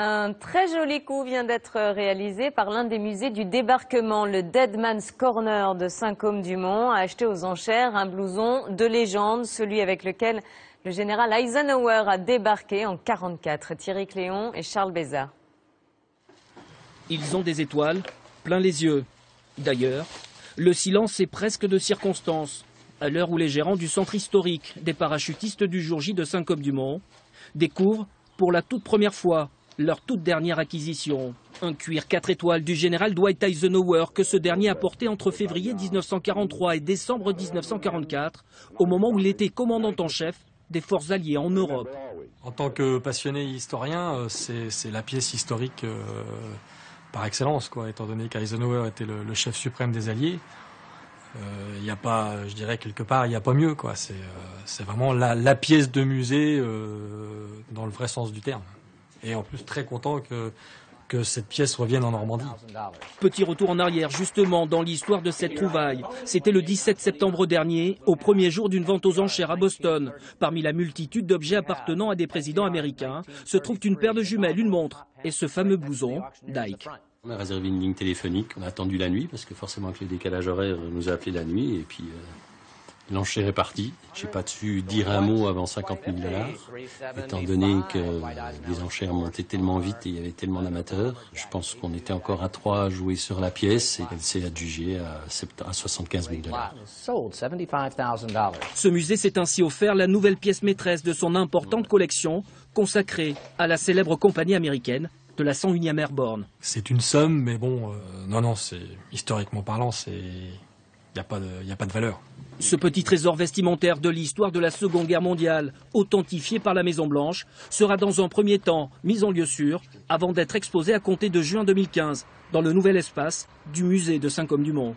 Un très joli coup vient d'être réalisé par l'un des musées du débarquement. Le Dead Man's Corner de Saint-Côme-du-Mont a acheté aux enchères un blouson de légende, celui avec lequel le général Eisenhower a débarqué en 1944. Thierry Cléon et Charles Bézard. Ils ont des étoiles plein les yeux. D'ailleurs, le silence est presque de circonstance. À l'heure où les gérants du centre historique des parachutistes du jour J de Saint-Côme-du-Mont découvrent pour la toute première fois leur toute dernière acquisition. Un cuir 4 étoiles du général Dwight Eisenhower que ce dernier a porté entre février 1943 et décembre 1944, au moment où il était commandant en chef des forces alliées en Europe. En tant que passionné historien, c'est la pièce historique par excellence, quoi, étant donné qu'Eisenhower était le chef suprême des Alliés. Il n'y a pas, je dirais quelque part, il n'y a pas mieux, quoi. C'est vraiment la pièce de musée dans le vrai sens du terme. Et en plus très content que cette pièce revienne en Normandie. Petit retour en arrière justement dans l'histoire de cette trouvaille. C'était le 17 septembre dernier, au premier jour d'une vente aux enchères à Boston. Parmi la multitude d'objets appartenant à des présidents américains, se trouve une paire de jumelles, une montre et ce fameux blouson d'Ike. On a réservé une ligne téléphonique, on a attendu la nuit parce que forcément avec le décalage horaire, on nous a appelé la nuit et puis l'enchère est partie. Je n'ai pas su dire un mot avant 50 000 $, étant donné que les enchères montaient tellement vite et il y avait tellement d'amateurs. Je pense qu'on était encore à 3 à jouer sur la pièce et elle s'est adjugée à 75 000 $. Ce musée s'est ainsi offert la nouvelle pièce maîtresse de son importante collection consacrée à la célèbre compagnie américaine de la 101e Airborne. C'est une somme, mais bon, non, c'est historiquement parlant, il n'y a pas de valeur. Ce petit trésor vestimentaire de l'histoire de la Seconde Guerre mondiale, authentifié par la Maison-Blanche, sera dans un premier temps mis en lieu sûr avant d'être exposé à compter de juin 2015 dans le nouvel espace du musée de Saint-Côme-du-Mont.